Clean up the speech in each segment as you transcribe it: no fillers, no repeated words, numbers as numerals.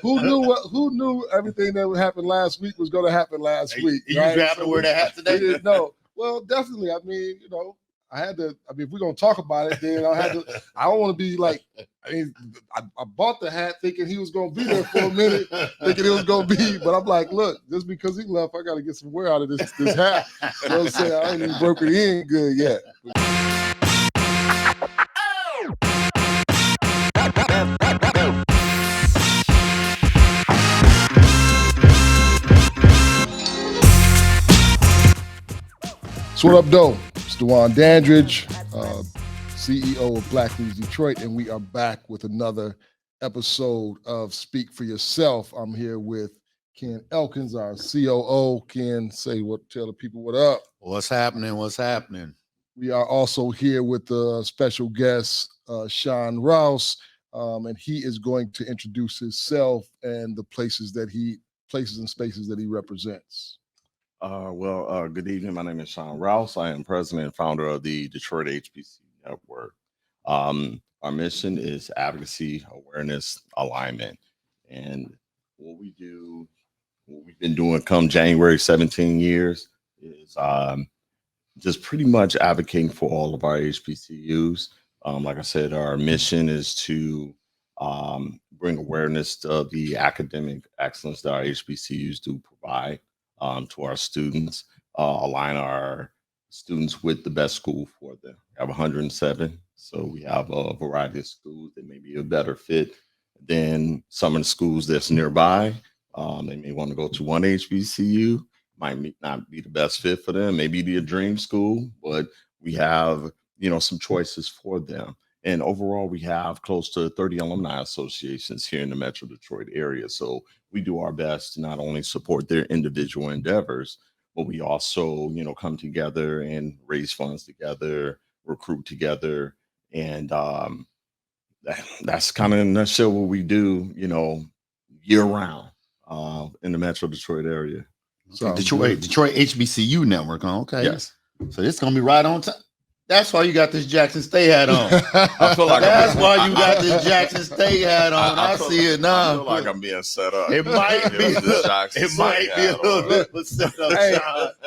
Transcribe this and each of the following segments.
Who knew everything that would happen last week was going to happen last week? You right? happen to wear that hat today? We didn't know. Well, definitely. I mean, I had to. I mean, if we're gonna talk about it, then I had to. I don't want to be like. I mean, I bought the hat thinking he was gonna be there for a minute, thinking it was gonna be. But I'm like, look, just because he left, I got to get some wear out of this hat. You know what I'm saying? I ain't even broke it in good yet. So what up, though? It's Deion Sanders, CEO of Black News Detroit, and we are back with another episode of Speak for Yourself. I'm here with Ken Elkins, our COO. Ken, tell the people what up. What's happening? We are also here with the special guest, Sean Rouse, and he is going to introduce himself and the places and spaces that he represents. Good evening. My name is Sean Rouse. I am president and founder of the Detroit HBC Network. Our mission is advocacy, awareness, alignment. And what we've been doing come January 17 years is just pretty much advocating for all of our HBCUs. Like I said, our mission is to bring awareness to the academic excellence that our HBCUs do provide to our students, align our students with the best school for them. We have 107, so we have a variety of schools that may be a better fit than some of the schools that's nearby. They may want to go to one HBCU, might not be the best fit for them, maybe be a dream school, but we have, some choices for them. And overall, we have close to 30 alumni associations here in the Metro Detroit area. So we do our best to not only support their individual endeavors, but we also, come together and raise funds together, recruit together. And that's kind of in a nutshell what we do, year round in the Metro Detroit area. So Detroit HBCU network. Okay. Yes. So it's going to be right on time. That's why you got this Jackson State hat on. I feel like that's why you got this Jackson State hat on. I see it now. I feel like I'm being set up. It might be. It might be a little bit set up. Hey,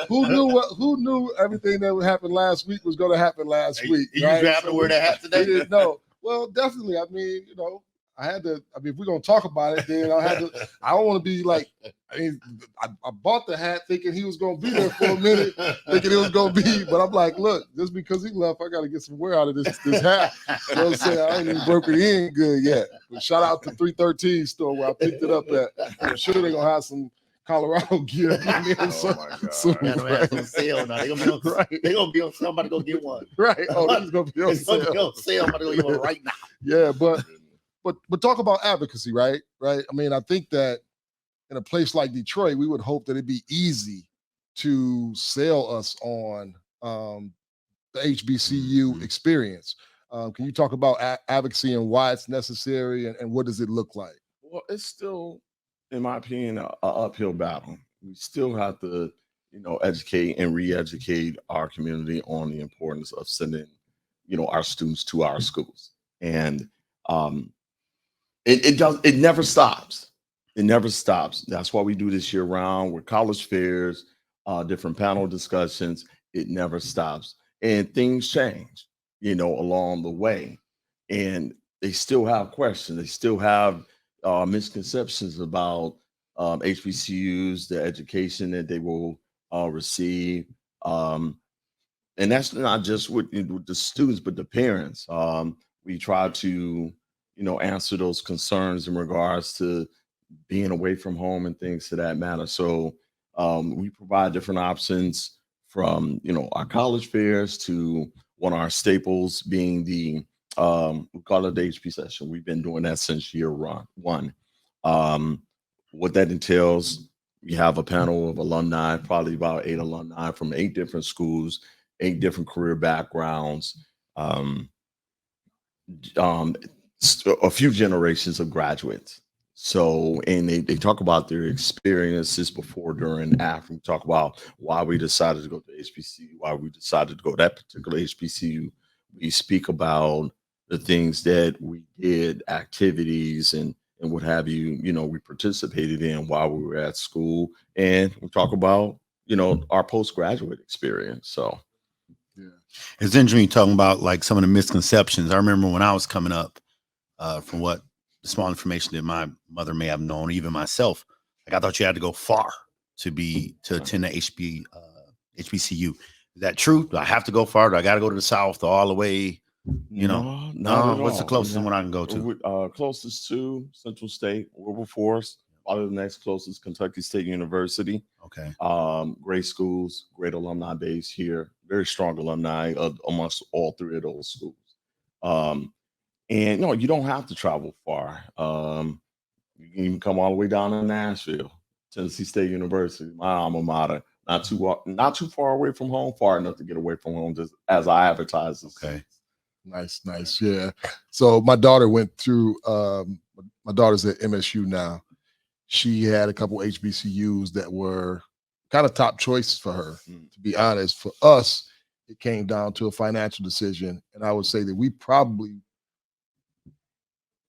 who knew everything that would happen last week was going to happen last week? You happen to wear that hat today? We didn't know. Well, definitely. I mean, I had to. I mean, if we're gonna talk about it, then I had to. I don't want to be like. I mean, I bought the hat thinking he was gonna be there for a minute, thinking it was gonna be. But I'm like, look, just because he left, I got to get some wear out of this hat. You know what I'm saying? I ain't even broke it in good yet. But shout out to 313 store where I picked it up at. I'm sure they're gonna have some Colorado gear. Oh my God. On sale now. They're gonna be on sale. I'm about to go get one. Right. Oh, this is gonna be on sale. I'm about to go get one right now. Yeah, but talk about advocacy, right? Right. I mean, I think that in a place like Detroit, we would hope that it'd be easy to sell us on the HBCU experience. Can you talk about advocacy and why it's necessary and what does it look like? Well, it's still, in my opinion, an uphill battle. We still have to, educate and re-educate our community on the importance of sending, our students to our schools. And it never stops. It never stops. That's why we do this year round with college fairs, different panel discussions. It never stops. And things change, along the way. And they still have questions. They still have misconceptions about HBCUs, the education that they will receive. And that's not just with the students, but the parents. We try to, answer those concerns in regards to being away from home and things to that matter. So we provide different options from, our college fairs to one of our staples being the, we call it the HP session. We've been doing that since year one. What that entails, we have a panel of alumni, probably about 8 alumni from 8 different schools, 8 different career backgrounds, a few generations of graduates. So, and they talk about their experiences before, during, after. We talk about why we decided to go to HBCU, why we decided to go to that particular HBCU. We speak about the things that we did, activities and and what have you, we participated in while we were at school. And we talk about, our postgraduate experience. So, Yeah. It's interesting talking about like some of the misconceptions. I remember when I was coming up, from what small information that my mother may have known, even myself, like I thought you had to go far to attend the HBCU. Is that true? Do I have to go far? Do I got to go to the South or all the way? no, not at What's the all. closest one I can go to? Closest to Central State, Wilberforce. Probably the next closest, Kentucky State University. Okay. Great schools, great alumni base here, very strong alumni amongst all three of those schools. And you don't have to travel far. You can even come all the way down to Nashville, Tennessee State University, my alma mater. Not too far away from home, far enough to get away from home, just as I advertise. Okay. Nice. Yeah. So my daughter went through. My daughter's at MSU now. She had a couple HBCUs that were kind of top choices for her. To be honest, for us, it came down to a financial decision, and I would say that we probably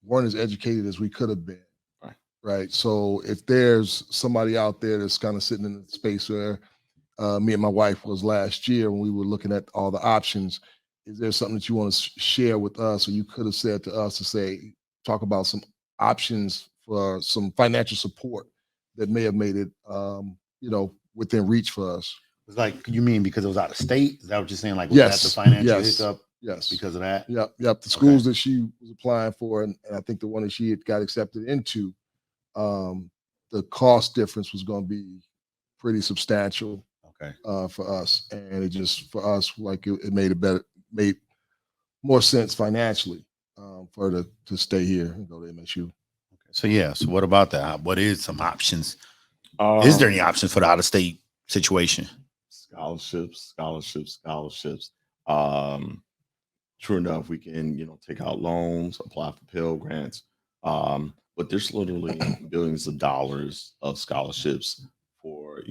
weren't as educated as we could have been. Right. So if there's somebody out there that's kind of sitting in the space where me and my wife was last year when we were looking at all the options, is there something that you want to share with us, or you could have said to us to say, talk about some options for some financial support that may have made it, within reach for us? It's like, you mean because it was out of state? Is that what you're saying? Like, was Yes. that the financial Yes. hiccup? Yes. Because of that? Yep. The schools that she was applying for, and I think the one that she had got accepted into, the cost difference was going to be pretty substantial. Okay. For us, and it just for us, like it made more sense financially for her to stay here and go to MSU. Okay. So what about that? What is some options? Is there any options for the out of state situation? Scholarships. True enough, we can, take out loans, apply for Pell Grants. But there's literally billions of dollars of scholarships for,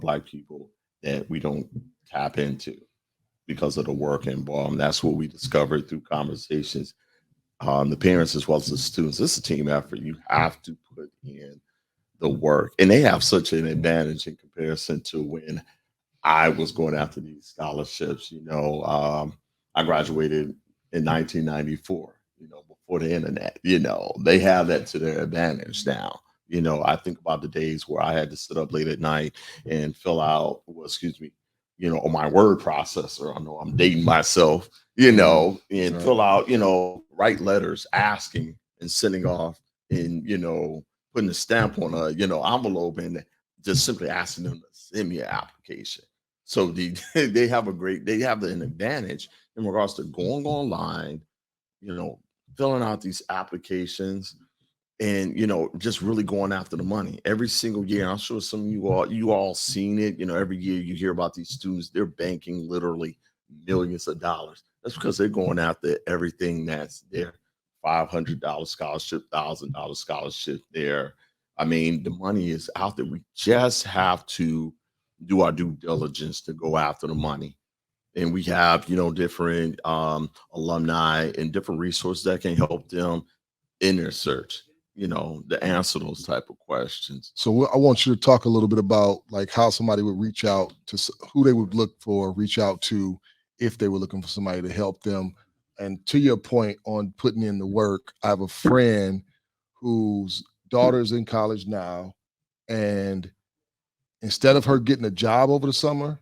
Black people that we don't tap into because of the work involved. That's what we discovered through conversations. The parents as well as the students. This is a team effort. You have to put in the work, and they have such an advantage in comparison to when I was going after these scholarships. I graduated in 1994. Before the internet. They have that to their advantage now. I think about the days where I had to sit up late at night and fill out, on my word processor. I know I'm dating myself, and Right. fill out, write letters asking and sending off and, putting a stamp on a, envelope and just simply asking them to send me an application. So they have an advantage in regards to going online, filling out these applications and just really going after the money every single year. I'm sure some of you all seen it. Every year you hear about these students, they're banking literally millions of dollars. That's because they're going after everything that's there. $500 scholarship, $1,000 scholarship there. I mean, the money is out there. We just have to do our due diligence to go after the money. And we have, different alumni and different resources that can help them in their search, to answer those type of questions. So I want you to talk a little bit about like how somebody would reach out to who they would reach out to if they were looking for somebody to help them. And to your point on putting in the work, I have a friend whose daughter's in college now, and instead of her getting a job over the summer,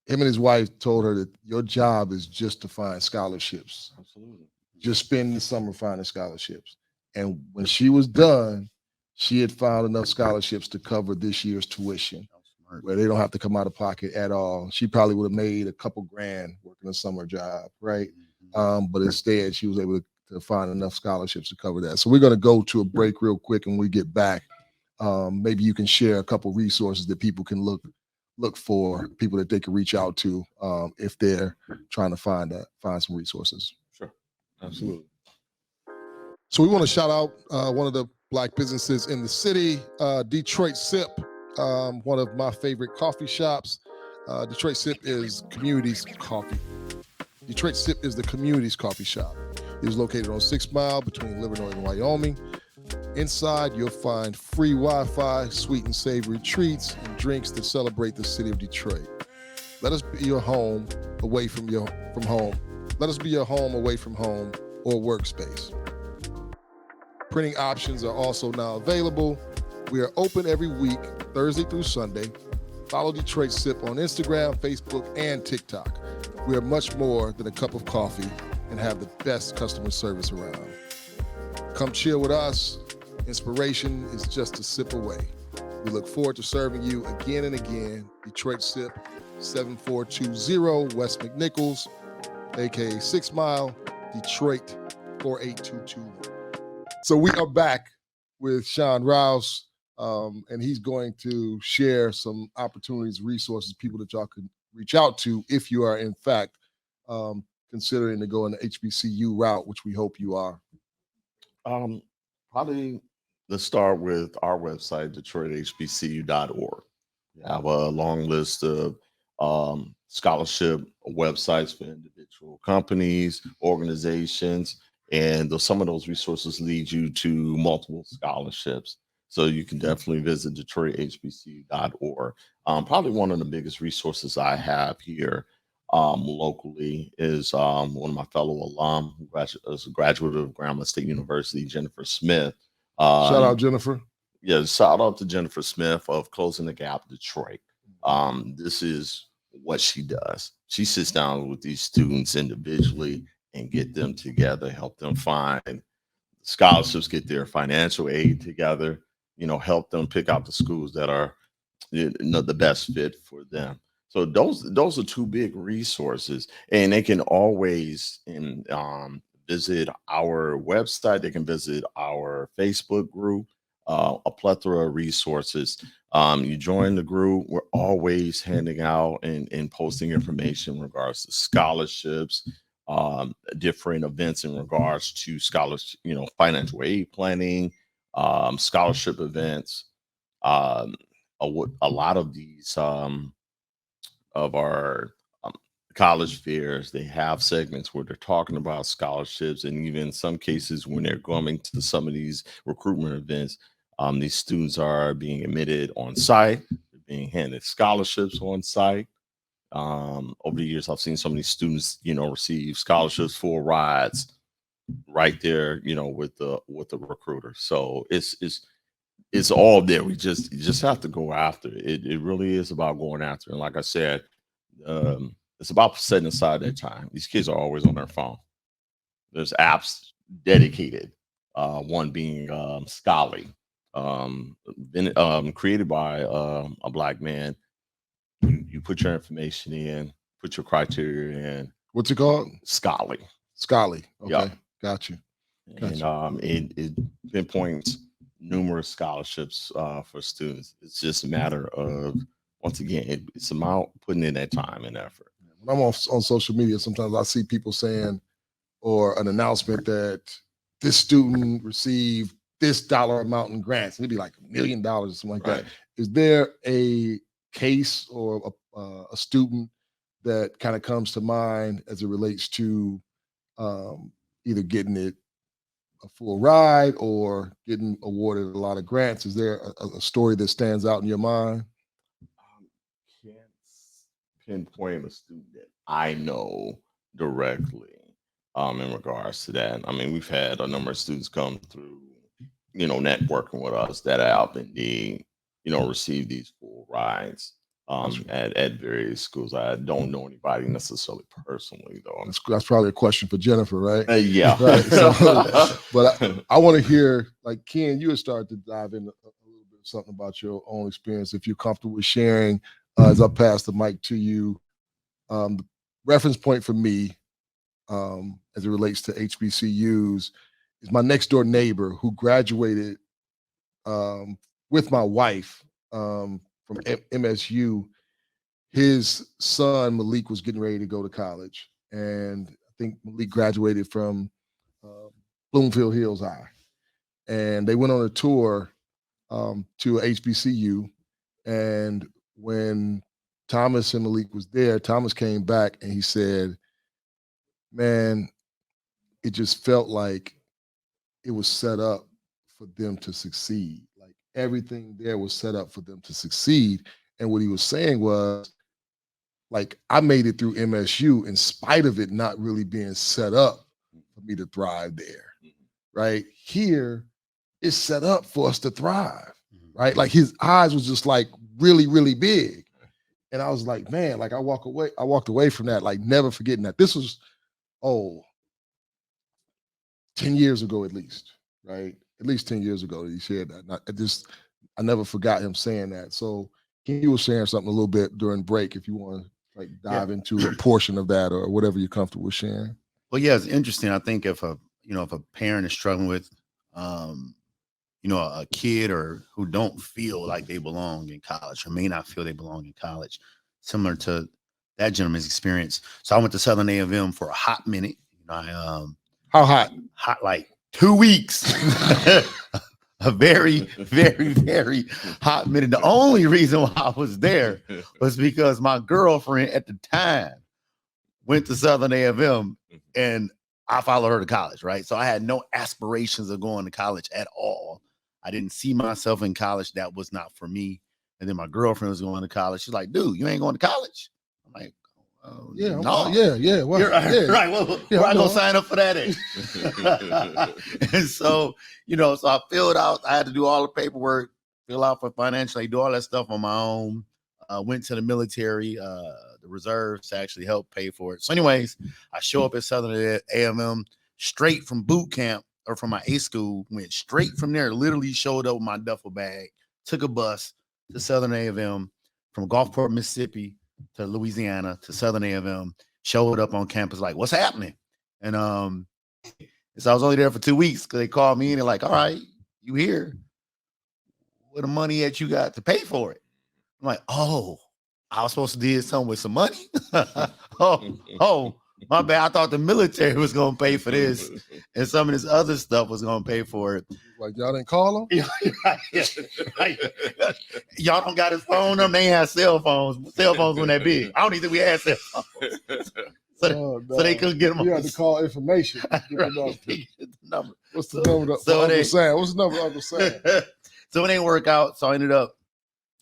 him and his wife told her that your job is just to find scholarships. Absolutely. Just spend the summer finding scholarships. And when she was done, she had found enough scholarships to cover this year's tuition, where they don't have to come out of pocket at all. She probably would have made a couple grand working a summer job, right? But instead, she was able to find enough scholarships to cover that. So we're going to go to a break real quick, and when we get back, maybe you can share a couple resources that people can look for, people that they can reach out to if they're trying to find some resources. Sure, absolutely. So we want to shout out one of the Black businesses in the city, Detroit Sip, one of my favorite coffee shops. Detroit Sip is community's coffee. Detroit Sip is the community's coffee shop. It is located on 6 Mile between Livernois and Wyoming. Inside, you'll find free Wi-Fi, sweet and savory treats, and drinks that celebrate the city of Detroit. Let us be your home away from home. Let us be your home away from home or workspace. Printing options are also now available. We are open every week, Thursday through Sunday. Follow Detroit Sip on Instagram, Facebook, and TikTok. We are much more than a cup of coffee and have the best customer service around. Come chill with us. Inspiration is just a sip away. We look forward to serving you again and again. Detroit Sip, 7420 West McNichols, aka 6 Mile, Detroit 48221. So we are back with Sean Rouse, and he's going to share some opportunities, resources, people that y'all can reach out to if you are in fact considering to go in the HBCU route, which we hope you are. Probably let's start with our website, DetroitHBCU.org. We have a long list of scholarship websites for individual companies, organizations, and some of those resources lead you to multiple scholarships. So you can definitely visit DetroitHBCU.org. Probably one of the biggest resources I have here locally is one of my fellow alum who is a graduate of Grambling State University, Jennifer Smith. Shout out, Jennifer. Yeah, shout out to Jennifer Smith of Closing the Gap Detroit. This is what she does. She sits down with these students individually and get them together, help them find scholarships, get their financial aid together, help them pick out the schools that are the best fit for them. So those are two big resources, and they can always visit our website. They can visit our Facebook group. A plethora of resources. You join the group. We're always handing out and posting information in regards to scholarships, different events in regards to scholarship, financial aid planning, scholarship events. A lot of these of our college fairs, they have segments where they're talking about scholarships, and even in some cases when they're going to some of these recruitment events, these students are being admitted on site, they're being handed scholarships on site. Over the years, I've seen some of these students, receive scholarships for rides right there, with the recruiter. So it's all there. You just have to go after it. It really is about going after it. And like I said, it's about setting aside that time. These kids are always on their phone. There's apps dedicated. One being Scholly, created by a Black man. You put your information in, put your criteria in. What's it called? Scholly. Scholly. Okay, Yeah. got you. And it pinpoints numerous scholarships for students. It's just a matter of, once again, it's about putting in that time and effort. When I'm on social media, sometimes I see people saying, or an announcement that this student received this dollar amount in grants. It'd be like $1 million or something like that. Is there a case or a student that kind of comes to mind as it relates to either getting it a full ride or getting awarded a lot of grants? Is there a story that stands out in your mind? Can't pinpoint a student that I know directly in regards to that. I mean, we've had a number of students come through, networking with us that have indeed, received these full rides at various schools. I don't know anybody necessarily personally, though. That's probably a question for Jennifer, right? Yeah. Right. So, but I want to hear, like, Ken, you had started to dive into a little bit of something about your own experience, if you're comfortable with sharing, as I pass the mic to you. The reference point for me, as it relates to HBCUs, is my next door neighbor who graduated with my wife from MSU. His son Malik was getting ready to go to college, and I think Malik graduated from Bloomfield Hills High, and they went on a tour to HBCU. And when Thomas and Malik was there, Thomas came back and he said, "Man, it just felt like it was set up for them to succeed. Like everything there was set up for them to succeed. And what he was saying was, like, I made it through MSU in spite of it not really being set up for me to thrive there. Right here, it's set up for us to thrive. Right, like his eyes was just like really, really big. And I was like, man, like I walked away from that, like never forgetting that. This was, 10 years ago at least, right? At least 10 years ago he said that. I never forgot him saying that. So he was sharing something a little bit during break if you want to like dive into a portion of that or whatever you're comfortable with sharing. Well, yeah, it's interesting. I think if a parent is struggling with a kid or who don't feel like they belong in college or may not feel they belong in college, similar to that gentleman's experience. So I went to Southern A&M for a hot minute. How hot? Hot like 2 weeks. A very, very, very hot minute. The only reason why I was there was because my girlfriend at the time went to Southern A&M and I followed her to college, right? So I had no aspirations of going to college at all. I didn't see myself in college. That was not for me. And then my girlfriend was going to college. She's like, dude, you ain't going to college? I'm like, yeah, no. Yeah. Well, right. Well, where I gonna sign up for that at? And so, so I filled out, I had to do all the paperwork, fill out for financial aid, do all that stuff on my own. Went to the military, the reserves to actually help pay for it. So anyways, I show up at Southern A&M straight from boot camp or from my A school, went straight from there, literally showed up with my duffel bag, took a bus to Southern A&M from Gulfport, Mississippi to Louisiana to Southern A&M, showed up on campus like, what's happening? And so I was only there for 2 weeks because they called me and they're like, all right, you here. What the money that you got to pay for it? I'm like, oh, I was supposed to do something with some money. oh, my bad. I thought the military was going to pay for this and some of this other stuff was going to pay for it. Like, y'all didn't call him? Right. Y'all don't got his phone number. They had cell phones. Cell phones weren't that big. I don't even think we had cell phones. So they couldn't get them. You had to call information. Get the number. What's the number for Uncle Sam? What's the number for Uncle Sam? So it didn't work out. So I ended up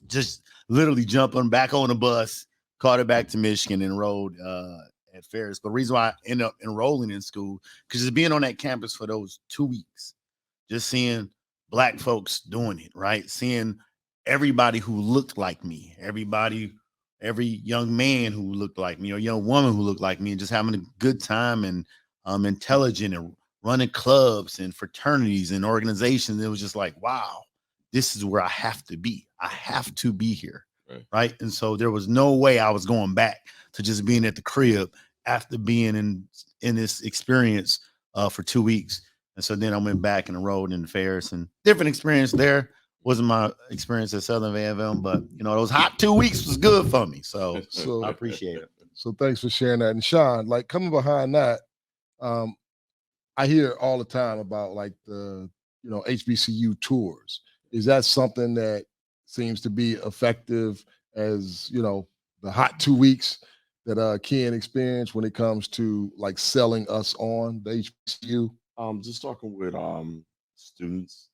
just literally jumping back on the bus, caught it back to Michigan, enrolled at Ferris. But the reason why I ended up enrolling in school, because just being on that campus for those 2 weeks, just seeing Black folks doing it, right? Seeing everybody who looked like me, every young man who looked like me or young woman who looked like me, and just having a good time and intelligent and running clubs and fraternities and organizations. It was just like, wow, this is where I have to be. I have to be here, right? And so there was no way I was going back to just being at the crib after being in this experience for 2 weeks. And so then I went back and enrolled in the Ferris, and different experience there. Wasn't my experience at Southern A&M, but those hot 2 weeks was good for me. So I appreciate it. So thanks for sharing that. And Sean, like coming behind that, I hear all the time about like the HBCU tours. Is that something that seems to be effective as the hot 2 weeks that Ken experienced when it comes to like selling us on the HBCU? Just talking with students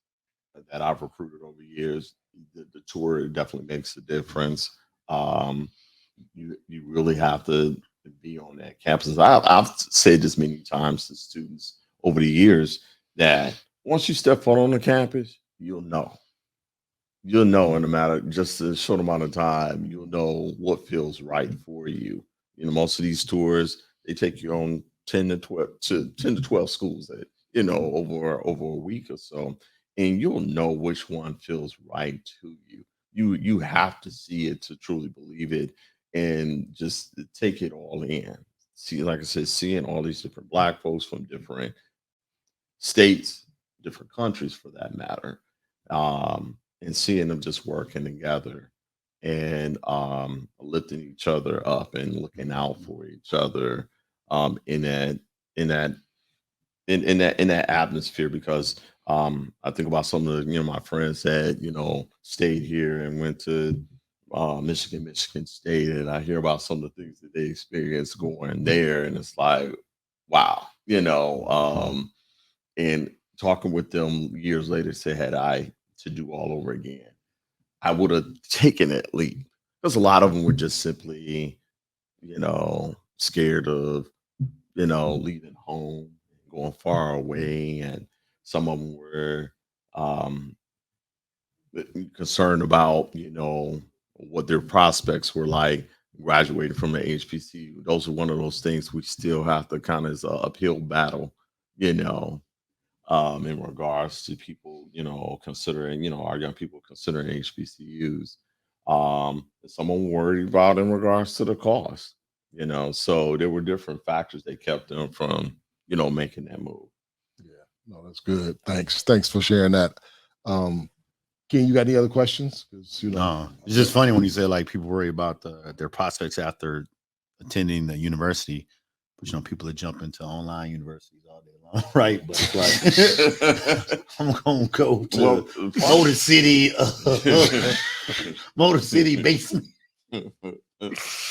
that I've recruited over years, the tour definitely makes a difference. You really have to be on that campus. I've said this many times to students over the years that once you step foot on the campus, you'll know in a matter just a short amount of time. You'll know what feels right for you. Most of these tours, they take you on 10 to 12 schools that over a week or so, and you'll know which one feels right to you. You have to see it to truly believe it, and just take it all in. See, like I said, seeing all these different Black folks from different states, different countries for that matter, and seeing them just working together and lifting each other up and looking out for each other in that atmosphere. Because I think about some of the my friends that stayed here and went to Michigan State, and I hear about some of the things that they experienced going there, and it's like, wow, And talking with them years later, said had I to do all over again, I would have taken that leap because a lot of them were just simply, scared of, leaving home, going far away, and some of them were um, concerned about, what their prospects were like graduating from the HBCU. Those are one of those things we still have to kind of uphill battle, you know, in regards to people, considering, our young people considering HBCUs. Someone worried about in regards to the cost, so there were different factors that kept them from, making that move. Yeah, no, that's good. Thanks for sharing that. Ken, you got any other questions? Because No, it's just funny when you say like people worry about their prospects after attending the university, but people that jump into online universities all day long, right? But it's like I'm gonna go to Motor City, Motor City basement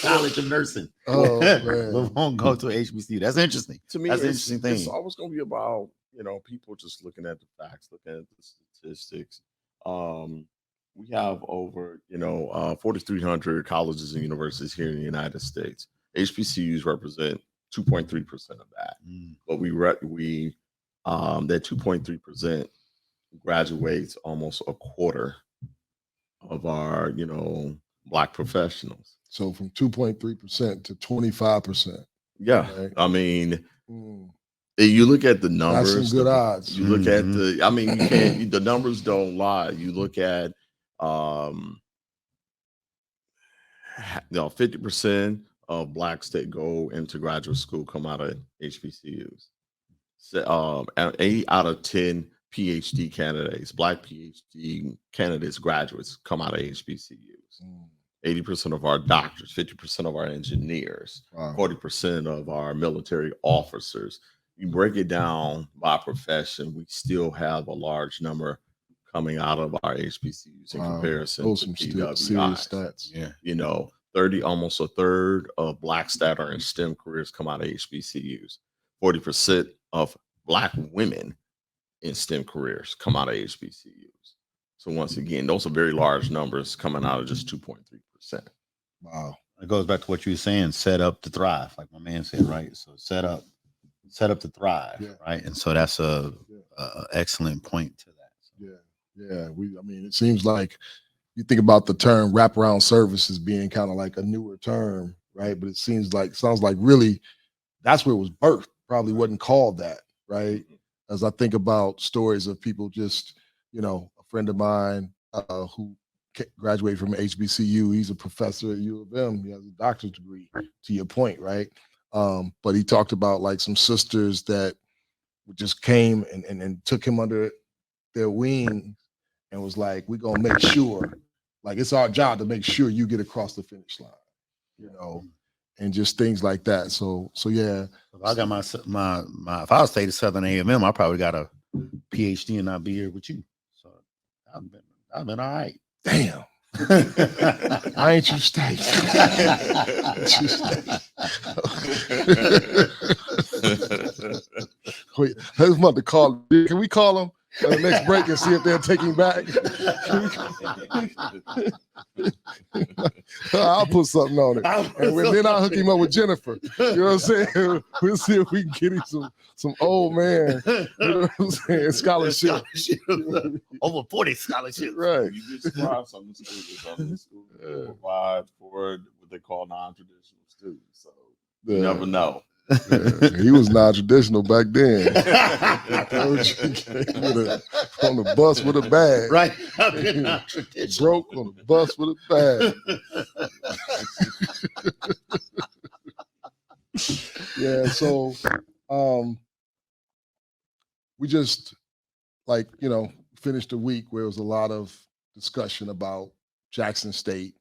college of nursing. Oh man, but won't go to HBCU. That's interesting. To me, that's an it's, interesting thing. It's always going to be about people just looking at the facts, looking at the statistics. We have over 4,300 colleges and universities here in the United States. HBCUs represent 2.3% of that, but that 2.3% graduates almost a quarter of our Black professionals. So from 2.3% to 25%. Yeah, right? I mean. You look at the numbers. That's some good odds. You look at the. I mean, you can't. The numbers don't lie. You look at, 50% of Blacks that go into graduate school come out of HBCUs. So, 8 out of 10 PhD candidates, Black PhD candidates, graduates come out of HBCUs. 80% of our doctors, 50% of our engineers, 40% of our military officers. You break it down by profession, we still have a large number coming out of our HBCUs in comparison those to some PWIs. serious stats. Yeah. Almost a third of Blacks that are in STEM careers come out of HBCUs. 40% of Black women in STEM careers come out of HBCUs. So once again, those are very large numbers coming out of just 2.3%. Wow. It goes back to what you were saying, set up to thrive, like my man said, right? So set up to thrive, right? And so that's a excellent point to that. So. Yeah. I mean, it seems like you think about the term wraparound services being kind of like a newer term, right? But it sounds like really that's where it was birthed. Probably wasn't called that, right? As I think about stories of people just, a friend of mine who graduated from HBCU, he's a professor at U of M. He has a doctorate degree, to your point, right? But he talked about like some sisters that just came and took him under their wing and was like, we're going to make sure, like, it's our job to make sure you get across the finish line, and just things like that. So yeah. If I got my if I stayed at Southern A&M, I probably got a PhD and I'd be here with you. So I've been all right. Damn. I ain't you stay. Wait, I was about to call. Can we call them on the next break and see if they're taking back? I'll put something on it. And then I'll hook him up with Jennifer. You know what I'm saying? We'll see if we can get him some old man, you know what I'm saying, scholarship. Over 40 scholarships. Right. You get surprised on the school. Provide for what they call non-traditional students. So you never know. Yeah, he was non-traditional back then. On the bus with a bag. Right. Broke on the bus with a bag. Yeah, so we just finished a week where there was a lot of discussion about Jackson State,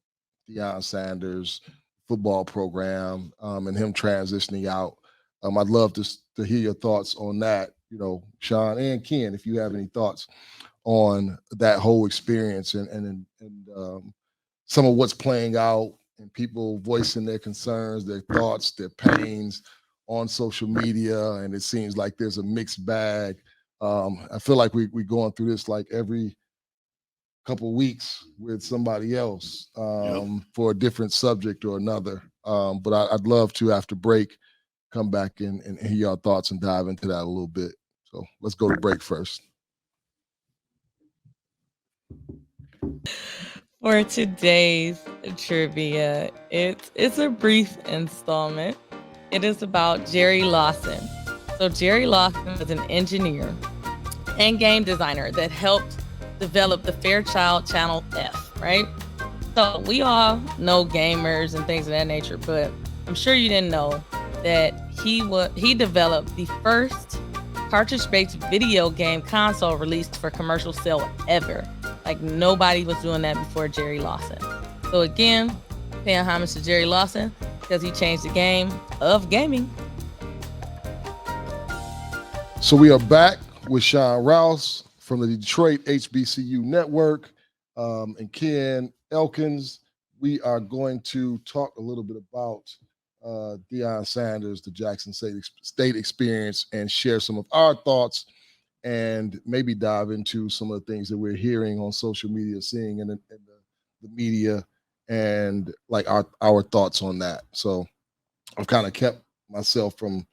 Deion Sanders, football program, and him transitioning out. I'd love to hear your thoughts on that, Sean and Ken, if you have any thoughts on that whole experience and some of what's playing out and people voicing their concerns, their thoughts, their pains on social media, and it seems like there's a mixed bag. I feel like we going through this like every couple weeks with somebody else for a different subject or another. But I'd love to, after break, come back and hear your thoughts and dive into that a little bit. So let's go to break first. For today's trivia, it's a brief installment. It is about Jerry Lawson. So Jerry Lawson was an engineer and game designer that helped develop the Fairchild Channel F, right? So we all know gamers and things of that nature, but I'm sure you didn't know that he developed the first cartridge-based video game console released for commercial sale ever. Like nobody was doing that before Jerry Lawson. So again, paying homage to Jerry Lawson because he changed the game of gaming. So we are back with Sean Rouse from the Detroit HBCU Network and Ken Elkins. We are going to talk a little bit about Deion Sanders, the Jackson State experience, and share some of our thoughts and maybe dive into some of the things that we're hearing on social media, seeing in the media, and like our thoughts on that. So I've kind of kept myself from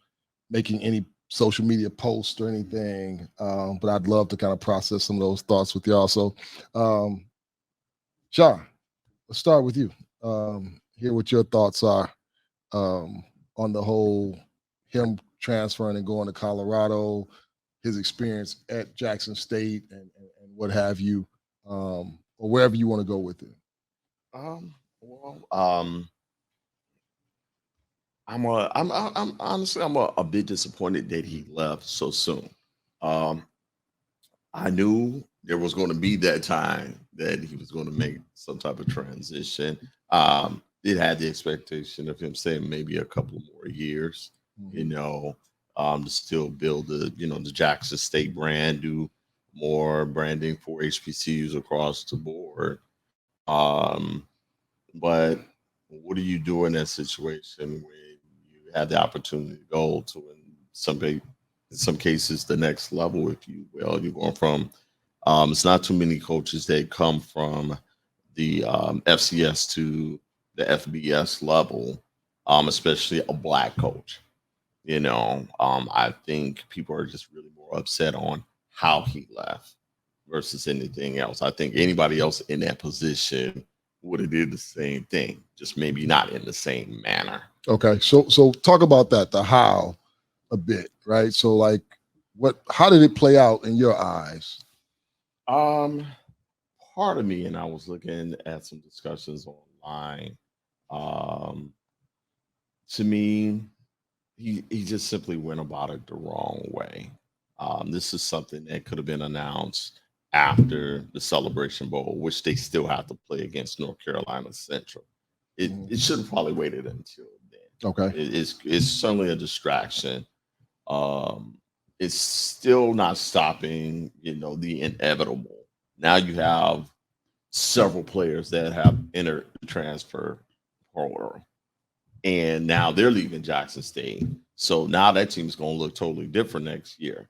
making any social media posts or anything, but I'd love to kind of process some of those thoughts with y'all. So, Sean, let's start with you. Hear what your thoughts are on the whole him transferring and going to Colorado, his experience at Jackson State, and what have you, or wherever you want to go with it. I'm honestly a bit disappointed that he left so soon. I knew there was going to be that time that he was going to make some type of transition. It had the expectation of him staying maybe a couple more years, to still build the Jackson State brand, do more branding for HBCUs across the board. But what do you do in that situation when you have the opportunity to go to, in some cases, the next level, if you will? You're going from, it's not too many coaches that come from the FCS to the FBS level, especially a Black coach. I think people are just really more upset on how he left versus anything else. I think anybody else in that position would have did the same thing, just maybe not in the same manner. Okay, so talk about that, the how, a bit, right? So like, how did it play out in your eyes? Part of me, and I was looking at some discussions online. To me, he just simply went about it the wrong way. This is something that could have been announced after the Celebration Bowl, which they still have to play against North Carolina Central. It should have probably waited until then. Okay. It's certainly a distraction. It's still not stopping, the inevitable. Now you have several players that have entered the transfer portal, and now they're leaving Jackson State. So now that team's going to look totally different next year.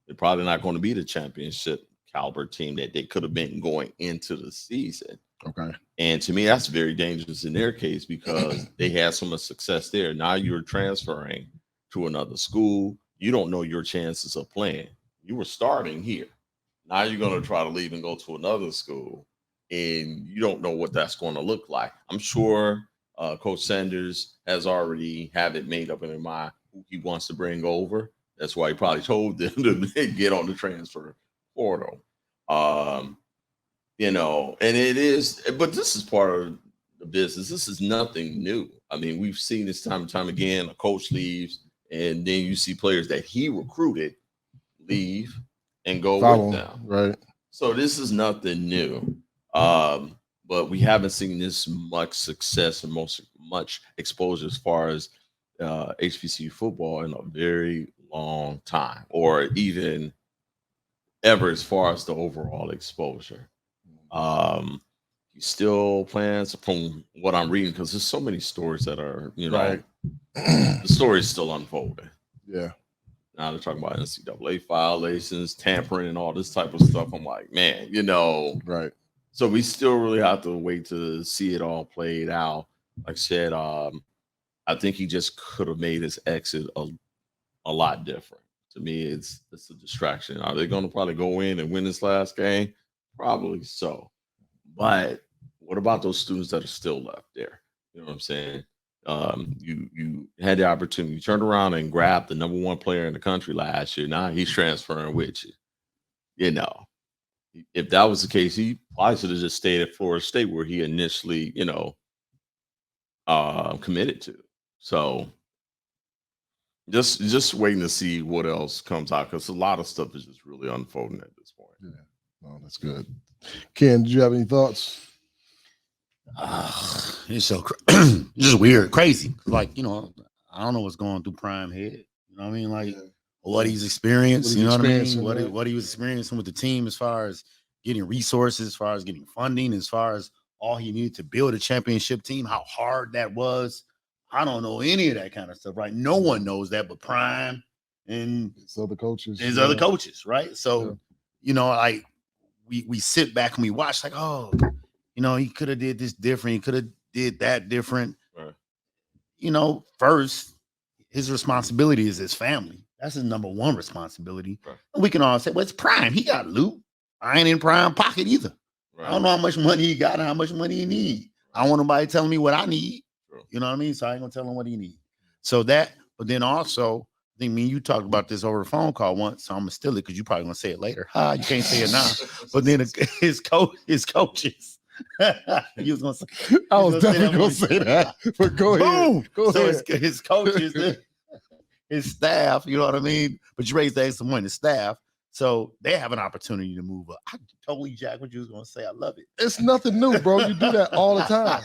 They're probably not going to be the championship caliber team that they could have been going into the season. Okay. And to me, that's very dangerous in their case because they had so much success there. Now you're transferring to another school. You don't know your chances of playing. You were starting here. Now you're going to try to leave and go to another school, and you don't know what that's going to look like. I'm sure Coach Sanders has already have it made up in his mind who he wants to bring over. That's why he probably told them to get on the transfer portal. And it is, but this is part of the business. This is nothing new. I mean, we've seen this time and time again. A coach leaves, and then you see players that he recruited leave and go with them. Right. So this is nothing new. But we haven't seen this much success and much exposure as far as HBCU football in a very long time, or even ever as far as the overall exposure. he still plans, from what I'm reading, because there's so many stories that are, Right. the story is still unfolding. Yeah. Now they're talking about NCAA violations, tampering, and all this type of stuff. I'm like, man, Right. so we still really have to wait to see it all played out. Like I said, I think he just could have made his exit a lot different. To me, it's a distraction. Are they going to probably go in and win this last game? Probably so. But what about those students that are still left there? You know what I'm saying? You had the opportunity. You turned around and grabbed the number one player in the country last year. Now he's transferring with you. You know, if that was the case, he probably should have just stayed at Florida State where he initially, committed to. So just waiting to see what else comes out, because a lot of stuff is just really unfolding at this point. Yeah. Oh, that's good. Ken, did you have any thoughts? It's so it's just weird, crazy. Like, I don't know what's going through Prime head. You know what I mean? Like what he's experienced. You know what I mean? What he was experiencing with the team, as far as getting resources, as far as getting funding, as far as all he needed to build a championship team, how hard that was. I don't know any of that kind of stuff, right? No one knows that but Prime and His other coaches. other coaches, right? So, like we sit back and we watch, like, oh, he could have did this different. He could have did that different. Right. First, his responsibility is his family. That's his number one responsibility. Right. And we can all say, well, it's Prime. He got loot. I ain't in Prime pocket either. Right. I don't know how much money he got and how much money he need. I don't want nobody telling me what I need. True. You know what I mean? So I ain't gonna tell him what he need. So that, but then also, I think me and you talked about this over a phone call once, so I'm gonna steal it because you probably gonna say it later. You can't say it now. But then his coaches. You was gonna say, I was definitely gonna say that. But go ahead. Go ahead. So his coaches, his staff, you know what I mean? But you raised the extra money, the staff. So they have an opportunity to move up. I totally jack what you was gonna say. I love it. It's nothing new, bro. You do that all the time.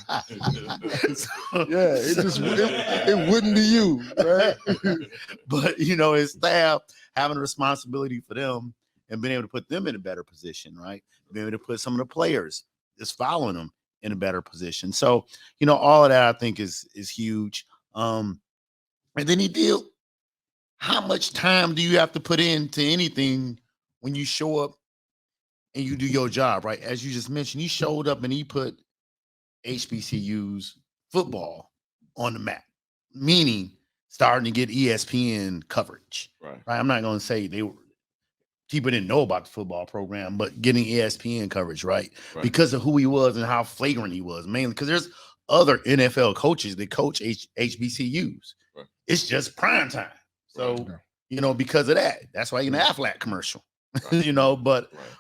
It wouldn't be you, right? But his staff having a responsibility for them and being able to put them in a better position, right? Being able to put some of the players just following them in a better position. So, all of that I think is huge. And then he did. How much time do you have to put into anything when you show up and you do your job, right? As you just mentioned, he showed up and he put HBCU's football on the map, meaning starting to get ESPN coverage. Right. I'm not going to say people didn't know about the football program, but getting ESPN coverage, right? Because of who he was and how flagrant he was, mainly because there's other NFL coaches that coach HBCUs. Right. It's just prime time. So, because of that, that's why you're in the Aflac commercial, right.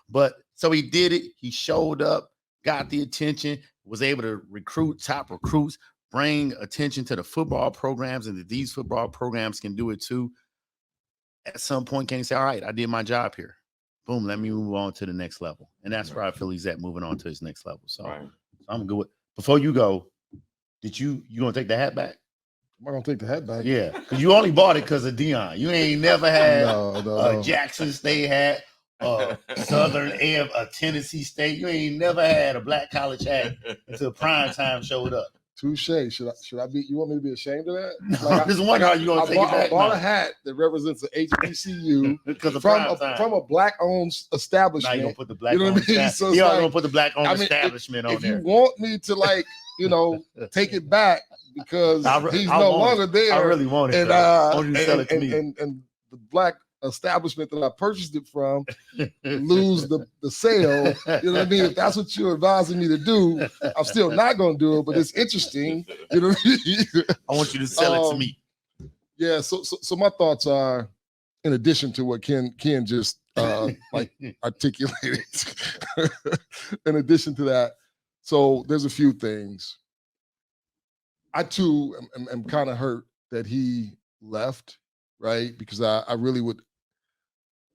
but so he did it. He showed up, got the attention, was able to recruit top recruits, bring attention to the football programs, and that these football programs can do it too. At some point, can he say, all right, I did my job here. Boom, let me move on to the next level. And that's where I feel he's at, moving on to his next level. So I'm good. Before you go, you going to take the hat back? I'm not gonna take the hat back. Yeah, because you only bought it because of Deion. You ain't never had a Jackson State hat, Southern a Tennessee State. You ain't never had a black college hat until prime time showed up. Touche. Should I be? You want me to be ashamed of that? Like I just wonder how you gonna take it back. I bought a hat that represents an HBCU from a black-owned establishment. Now you gonna put the black-owned establishment. So you gonna put the black-owned establishment on there. If you want me to take it back because he's no longer there. I really want it. And the black establishment that I purchased it from lose the sale. You know what I mean? If that's what you're advising me to do, I'm still not going to do it. But it's interesting. You know what I mean? I want you to sell it to me. Yeah. So my thoughts are, in addition to what Ken just articulated. In addition to that, so there's a few things. I too am kind of hurt that he left, right? Because I really would.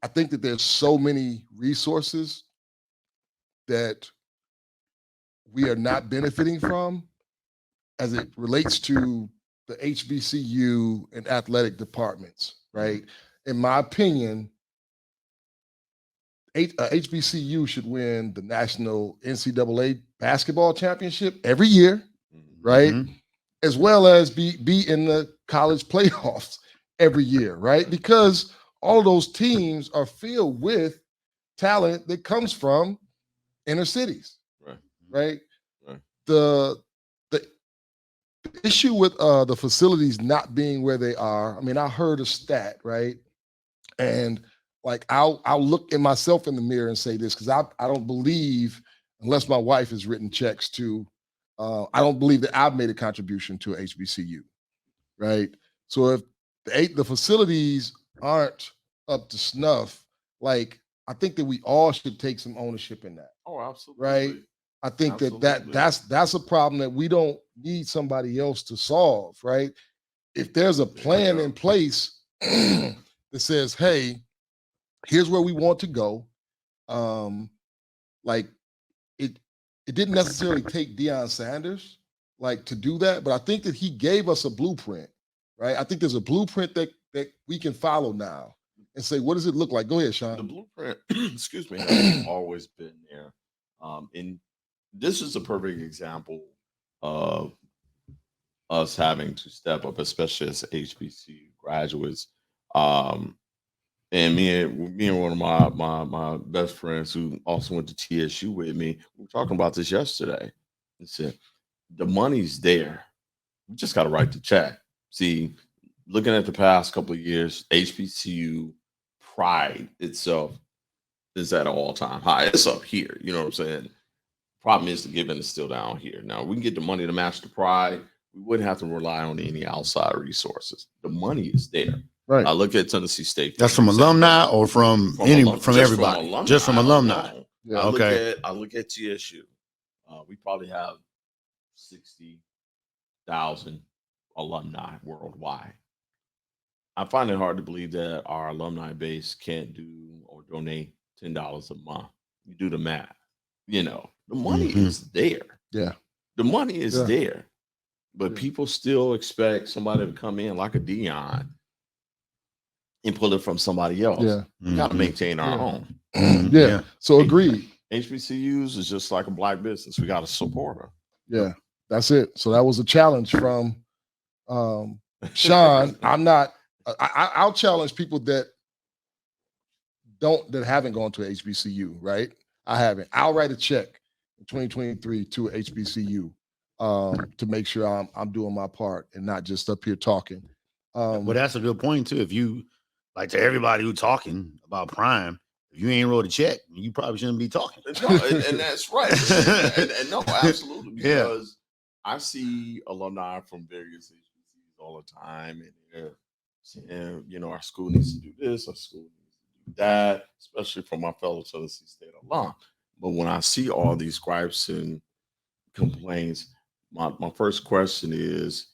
I think that there's so many resources that we are not benefiting from as it relates to the HBCU and athletic departments, right? In my opinion, HBCU should win the national NCAA basketball championship every year, right? Mhm. As well as be in the college playoffs every year, right? Because all of those teams are filled with talent that comes from inner cities, Right. right? Right. The issue with the facilities not being where they are. I mean, I heard a stat, right? And like I'll look at myself in the mirror and say this because I don't believe, unless my wife has written checks to, I don't believe that I've made a contribution to HBCU, right? So if the facilities aren't up to snuff, like I think that we all should take some ownership in that, Oh, absolutely. right? I think Absolutely. that's a problem that we don't need somebody else to solve, right? If there's a There you plan go. in place that says, "Hey, here's where we want to go," like it didn't necessarily take Deion Sanders like to do that, but I think that he gave us a blueprint, right? I think there's a blueprint that we can follow now and say, what does it look like? Go ahead, The Sean. blueprint, excuse me, has always been there. And this is a perfect example of us having to step up, especially as HBCU graduates. Um, and me and one of my best friends who also went to TSU with me, we were talking about this yesterday. He said, the money's there. We just got to write the check. See, looking at the past couple of years, HBCU pride itself is at an all-time high. It's up here. You know what I'm saying? Problem is the giving is still down here. Now we can get the money to match the pride. We wouldn't have to rely on any outside resources. The money is there. Right. I look at Tennessee State. That's from alumni or from from everybody? Just from alumni. alone. Yeah. Okay. I look at TSU. We probably have 60,000 alumni worldwide. I find it hard to believe that our alumni base can't do or donate $10 a month. You do the math. You know, the money Mhm. is there. Yeah. The money is Yeah. there. But Yeah. people still expect somebody to come in like a Dion and pull it from somebody else. Yeah. We got to Mhm. maintain our Yeah. own. Mhm. Yeah. So agreed. HBCUs is just like a black business. We got to support them. Yeah. That's it. So that was a challenge from Sean. I'm not. I'll challenge people that haven't gone to HBCU. Right. I haven't. I'll write a check in 2023 to a HBCU to make sure I'm doing my part and not just up here talking. Well, that's a good point too. If you like to everybody who talking about Prime, if you ain't wrote a check, you probably shouldn't be talking. No, and that's right. And no, absolutely. Yeah. Because I see alumni from various HBCUs all the time, and they're saying, you know, our school needs to do this, our school needs to do that, especially from my fellow Tennessee State alum. But when I see all these gripes and complaints, my first question is,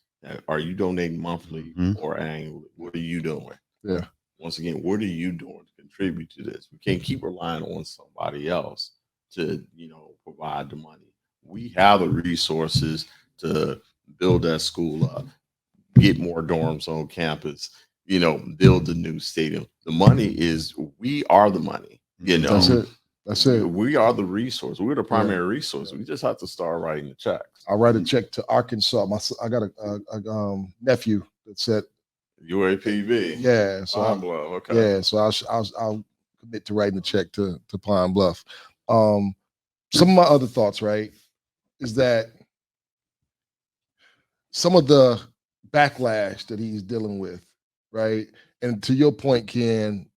are you donating monthly Mhm. or annually? What are you doing? Yeah. Once again, what are you doing to contribute to this? We can't keep relying on somebody else to, you know, provide the money. We have the resources to build that school up, get more dorms on campus, you know, build the new stadium. The money is, we are the money, you know. That's it. That's it. We are the resource. We're the primary resource. We just have to start writing the checks. I write a check to Arkansas. I got a nephew that said, UAPB. yeah. So Pine Bluff, okay. yeah. So I'll commit to writing a check to Pine Bluff. Some of my other thoughts, right, is that some of the backlash that he's dealing with, right, and to your point, Ken,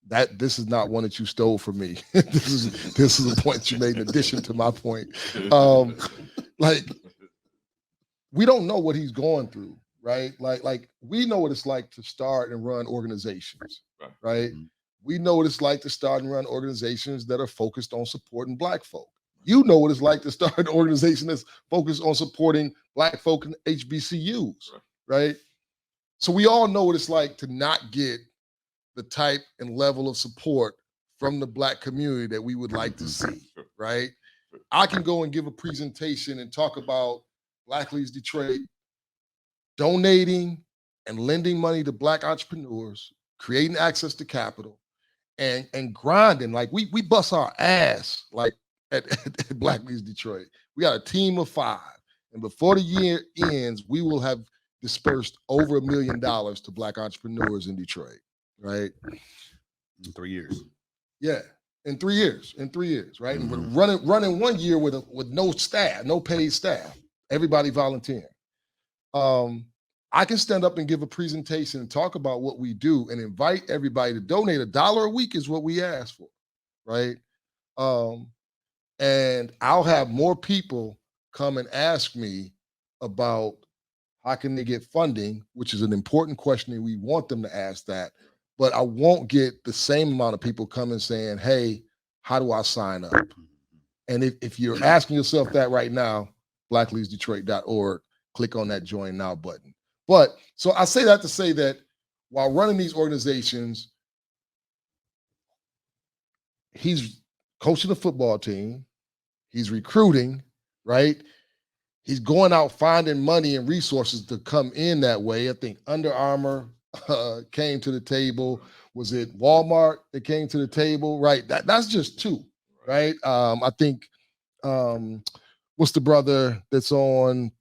that this is not one that you stole from me. this is a point you made in addition to my point. Like, we don't know what he's going through, right? Like we know what it's like to start and run organizations, right? Mhm. We know what it's like to start and run organizations that are focused on supporting Black folk. You know what it's like to start an organization that's focused on supporting Black folk in HBCUs, right? So we all know what it's like to not get the type and level of support from the Black community that we would like to see, right? I can go and give a presentation and talk about Black Leads Detroit donating and lending money to Black entrepreneurs, creating access to capital, and grinding. Like we bust our ass like at Black Leads Detroit. We got a team of 5. And before the year ends, we will have dispersed over $1 million to Black entrepreneurs in Detroit, right? In 3 years. Yeah, in 3 years, right? Mhm. And running 1 year with no staff, no paid staff, everybody volunteering. I can stand up and give a presentation and talk about what we do and invite everybody to donate. $1 a week is what we ask for, right? And I'll have more people come and ask me about how can they get funding, which is an important question, and we want them to ask that. But I won't get the same amount of people coming saying, hey, how do I sign up? And if you're asking yourself that right now, blackleadsdetroit.org, click on that join now button. But so I say that to say that while running these organizations, he's coaching the football team, he's recruiting, right? He's going out finding money and resources to come in that way. I think Under Armour came to the table. Was it Walmart that came to the table? Right. That's just 2, right? I think what's the brother that's on?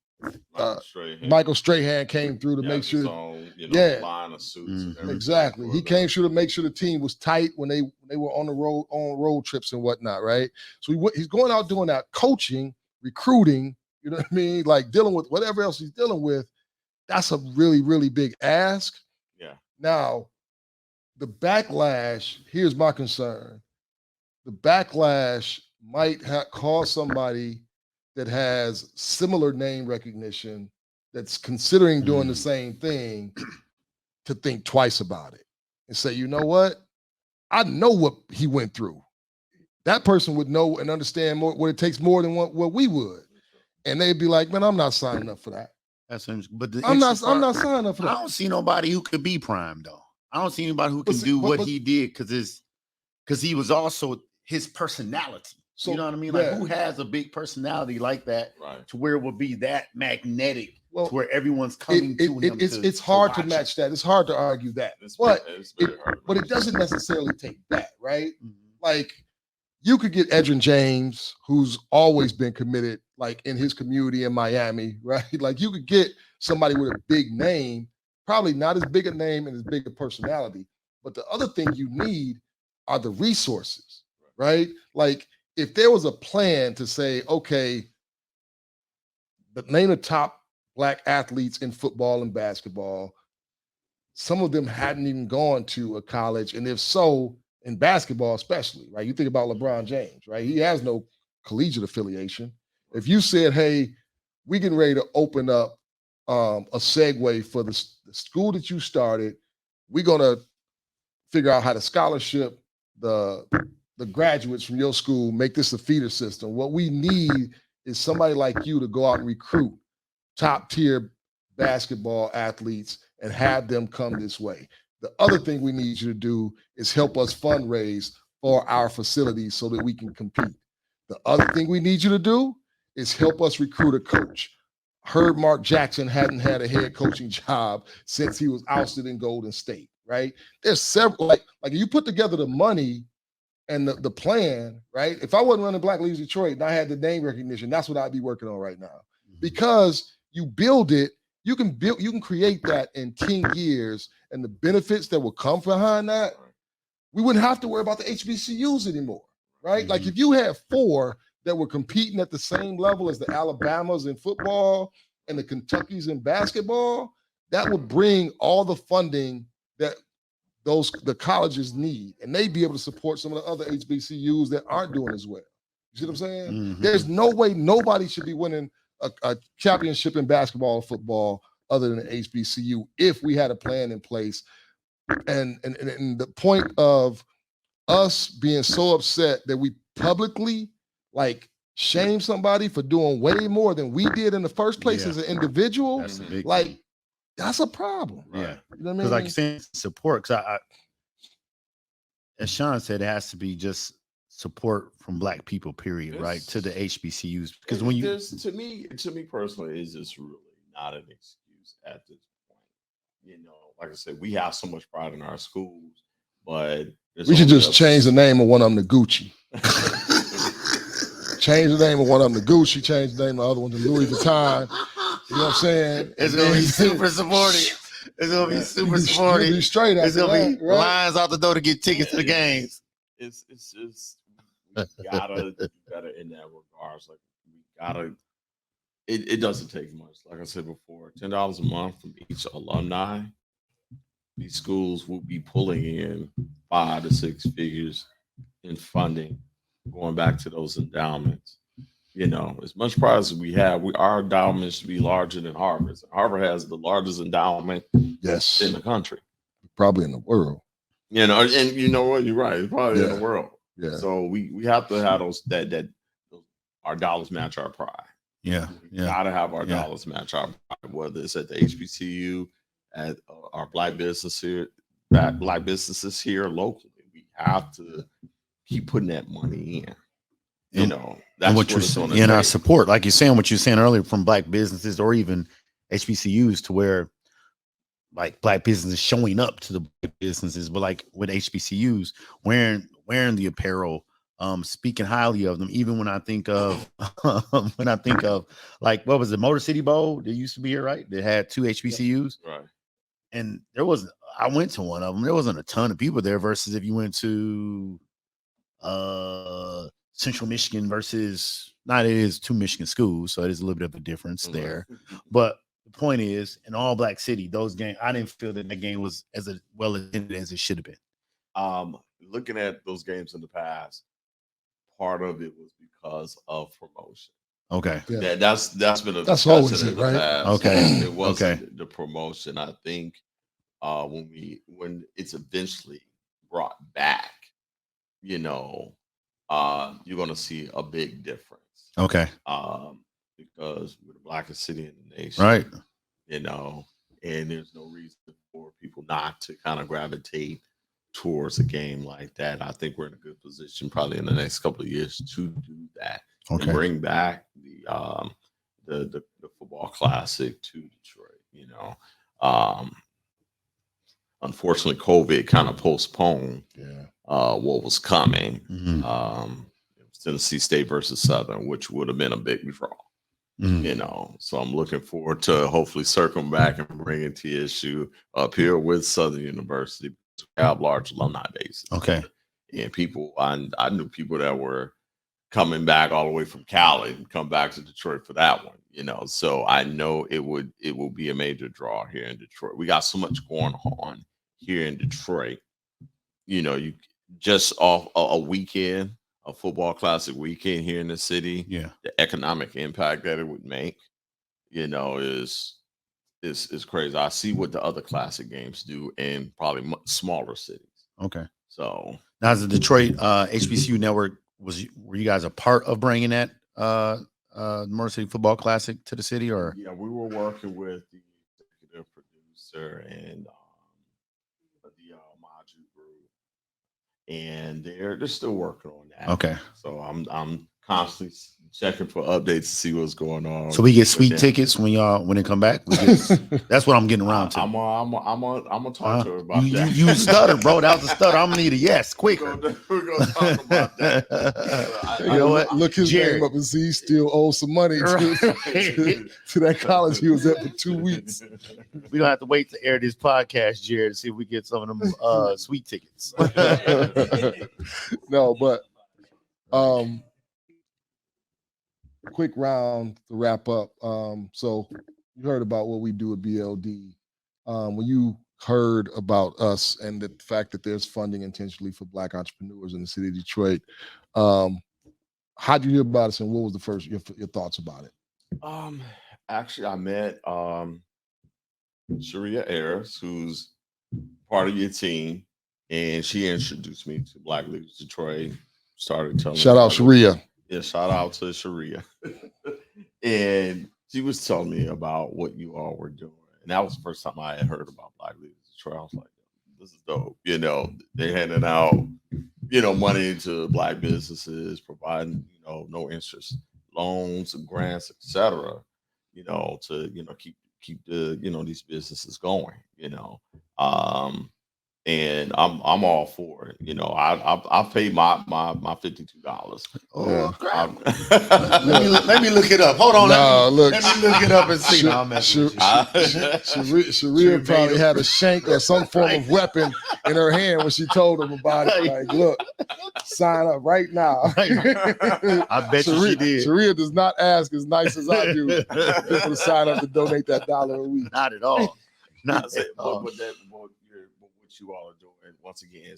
Michael Strahan came through to make sure. Line of suits. And Exactly. He came through to make sure the team was tight when they were on road trips and whatnot, right? So he's going out doing that, coaching, recruiting. You know what I mean? Like dealing with whatever else he's dealing with. That's a really, really big ask. Yeah. Now, the backlash, here's my concern. The backlash might cause somebody that has similar name recognition that's considering doing the same thing to think twice about it and say, you know what? I know what he went through. That person would know and understand more what it takes more than what we would. And they'd be like, man, I'm not signing up for that. That's interesting. But I'm not signing up for that. I don't see nobody who could be Prime though. I don't see anybody who can do what he did because he was also his personality. So, you know what I mean? Like who has a big personality like that to where it would be that magnetic to where everyone's coming to him. It's hard to match that. It's hard to argue that. But it doesn't necessarily take that, right? Like you could get Edrin James, who's always been committed, like in his community in Miami, right? Like you could get somebody with a big name, probably not as big a name and as big a personality. But the other thing you need are the resources, right? Like if there was a plan to say, okay, name the top Black athletes in football and basketball, some of them hadn't even gone to a college. And if so, in basketball especially, right? You think about LeBron James, right? He has no collegiate affiliation. If you said, hey, we getting ready to open up a segue for the school that you started, we're going to figure out how to scholarship the graduates from your school, make this a feeder system. What we need is somebody like you to go out and recruit top tier basketball athletes and have them come this way. The other thing we need you to do is help us fundraise for our facilities so that we can compete. The other thing we need you to do is help us recruit a coach. Heard Mark Jackson hadn't had a head coaching job since he was ousted in Golden State, right? There's several, like you put together the money and the plan, right? If I wasn't running Black Leads Detroit and I had the name recognition, that's what I'd be working on right now. Because you build it, you can create that in 10 years, and the benefits that will come behind that, we wouldn't have to worry about the HBCUs anymore, right? Like if you had 4 that were competing at the same level as the Alabamas in football and the Kentuckys in basketball, that would bring all the funding that the colleges need, and they'd be able to support some of the other HBCUs that aren't doing as well. You see what I'm saying? There's no way nobody should be winning a championship in basketball or football other than the HBCU if we had a plan in place. And the point of us being so upset that we publicly like shame somebody for doing way more than we did in the first place as an individual, that's a problem. Yeah. You know what I mean? Because like you said, support. Because as Sean said, it has to be just support from Black people, period, right? To the HBCUs. Because when you to me personally, it's just really not an excuse at this point. You know, like I said, we have so much pride in our schools. but we should just change the name of one of them to Gucci. Change the name of one of them to Gucci. Change the name of the other one to Louis Vuitton. You know what I'm saying? It's gonna be super supportive. It's gonna be super supportive. You'll be straight after It's gonna be right? lines out the door to get tickets to the games. It's just we gotta do better in that regards. Like we gotta. It doesn't take much. Like I said before, $10 a month from each alumni. These schools will be pulling in 5 to 6 figures in funding, going back to those endowments. You know, as much pride as we have, our endowment should be larger than Harvard's. Harvard has the largest endowment in the country, probably in the world. You know, and you know what? You're right. It's probably in the world. Yeah. So we have to have those that our dollars match our pride. Yeah. We gotta have our dollars match our pride, whether it's at the HBCU, at our black businesses here locally. We have to keep putting that money in. You know, that's what you're saying in our support, like you're saying, what you're saying earlier, from black businesses or even HBCUs, to where like black businesses showing up to the black businesses, but like with HBCUs wearing the apparel, speaking highly of them. Even when I think of like, what was the Motor City Bowl that used to be here, right? That had 2 HBCUs, right? And I went to one of them. There wasn't a ton of people there versus if you went to Central Michigan versus, it is 2 Michigan schools, so it is a little bit of a difference there. But the point is, in all black city, those games, I didn't feel that game was as well attended as it should have been. Looking at those games in the past, part of it was because of promotion. Okay. Yeah. That's been that's always it, right? Past. Okay. It wasn't the promotion. I think when it's eventually brought back, you know, you're gonna see a big difference. Okay. Because we're the blackest city in the nation. Right. You know, and there's no reason for people not to kind of gravitate towards a game like that. I think we're in a good position probably in the next couple of years to do that. Okay. And bring back the football classic to Detroit. You know, unfortunately, COVID kind of postponed what was coming. Mm-hmm. Tennessee State versus Southern, which would have been a big draw. Mm-hmm. You know, so I'm looking forward to hopefully circling back and bringing TSU up here with Southern University. We have large alumni bases. Okay. And people, I knew people that were coming back all the way from Cali and come back to Detroit for that one, you know. So I know it will be a major draw here in Detroit. We got so much going on here in Detroit. You know, you just off a weekend, a football classic weekend here in the city. Yeah. The economic impact that it would make, you know, is crazy. I see what the other classic games do in probably smaller cities. Okay. So now, as the Detroit HBCU network, were you guys a part of bringing that Motor City Football Classic to the city, or? Yeah, we were working with the executive producer and the Maju group, and they're still working on that. Okay. So I'm constantly checking for updates to see what's going on. So we get sweet tickets when they come back. That's what I'm getting around to. I'm gonna talk to her about that. You stutter, bro. That was a stutter. I'm gonna need a yes quicker. We're gonna talk about that. You know what? Look his name up and see he still owes some money to that college he was at for 2 weeks. We're gonna have to wait to air this podcast, Jared, to see if we get some of them sweet tickets. No, but quick round to wrap up. So you heard about what we do at BLD. When you heard about us and the fact that there's funding intentionally for Black entrepreneurs in the city of Detroit, how did you hear about us, and what was the first your thoughts about it? Actually, I met Sharia Ayers, who's part of your team, and she introduced me to Black Leaders Detroit. Started telling shout out Sharia. Yeah, shout out to Sharia. And she was telling me about what you all were doing. And that was the first time I had heard about Black Leaders Detroit. I was like, this is dope. You know, they handing out, you know, money to Black businesses, providing, you know, no interest loans and grants, etc. You know, to, you know, keep the, you know, these businesses going, you know. and I'm all for it. You know, I've paid my $52. Oh, crap. I'm- Let me look it up. Hold on. No, look. Let me look it up and see. No, I'm messing with you. Sharia probably had a shank or some form of weapon in her hand when she told him about it. Like, look, sign up right now. I bet you she did. Sharia does not ask as nice as I do people to sign up to donate that $1 a week. Not at all. Not at all. But what you all are doing, once again,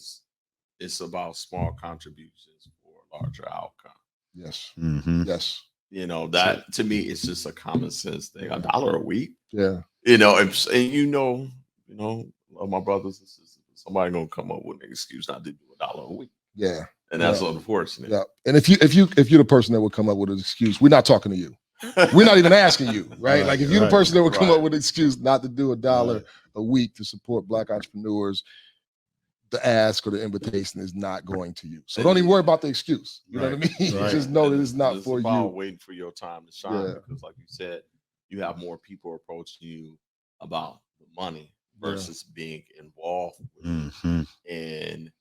it's about small contributions for a larger outcome. Yes. Mhm. Yes. You know, that to me, it's just a common sense thing. $1 a week. Yeah. You know, and my brothers and sisters, somebody gonna come up with an excuse not to do $1 a week. Yeah. And that's unfortunate. Yeah. And if you're the person that would come up with an excuse, we're not talking to you. We're not even asking you, right? Like if you're the person that would come up with an excuse not to do $1 a week to support Black entrepreneurs, the ask or the invitation is not going to you. So don't even worry about the excuse. You know what I mean? Just know that it's not for you. Waiting for your time to shine, because like you said, you have more people approaching you about the money versus being involved with and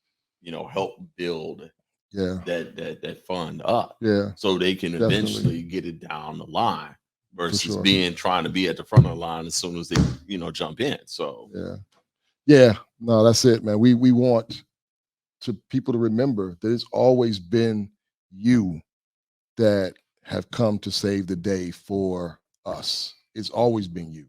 help build that fund up. Yeah. So they can eventually get it down the line versus trying to be at the front of the line as soon as they jump in. So yeah, no, that's it, man. We want people to remember that it's always been you that have come to save the day for us. It's always been you,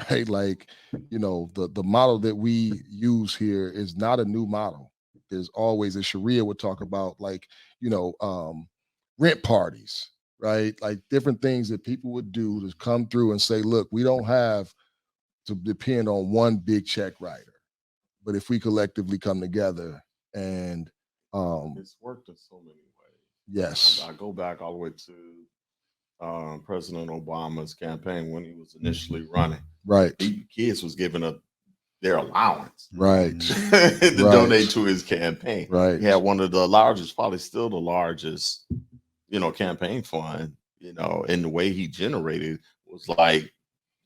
right? Like, the model that we use here is not a new model. There's always, as Sharia would talk about, like, rent parties, right? Like different things that people would do to come through and say, look, we don't have to depend on one big check writer. But if we collectively come together and it's worked in so many ways. Yes. I go back all the way to President Obama's campaign when he was initially running. Right. Kids was giving up their allowance. Right. to donate to his campaign. Right. He had one of the largest, probably still the largest, campaign fund, and the way he generated was like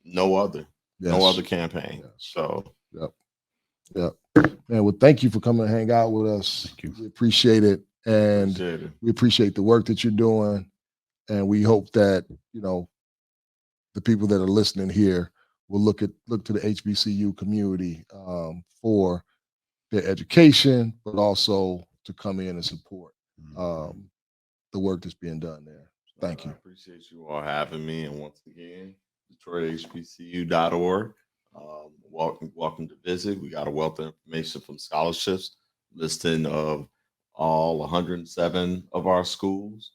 no other campaign. Yes. So Yep. Man, well, thank you for coming to hang out with us. Thank you. We appreciate it. And we appreciate the work that you're doing. And we hope that, the people that are listening here will look to the HBCU community for their education, but also to come in and support the work that's being done there. Thank you. I appreciate you all having me. And once again, DetroitHBCU.org. Welcome to visit. We got a wealth of information from scholarships, listing of all 107 of our schools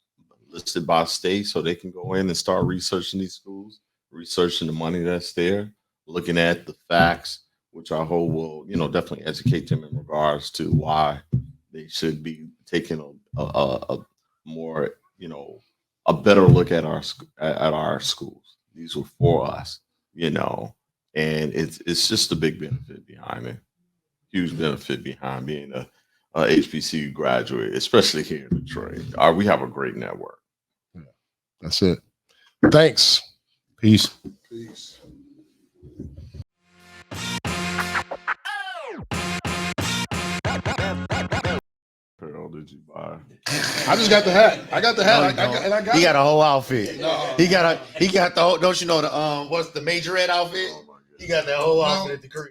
listed by state, so they can go in and start researching these schools, researching the money that's there, looking at the facts, which I hope will, definitely educate them in regards to why they should be taking a more, a better look at our schools. These were for us, and it's just a big benefit behind it. Huge benefit behind being a HBCU graduate, especially here in Detroit. We have a great network. Yeah, that's it. Thanks. Peace. Peace. Apparel did you buy? I just got the hat. I got the hat. I got he got a whole outfit. No. He got the whole, don't you know the what's the majorette outfit? Oh my goodness. He got that whole outfit at the crib.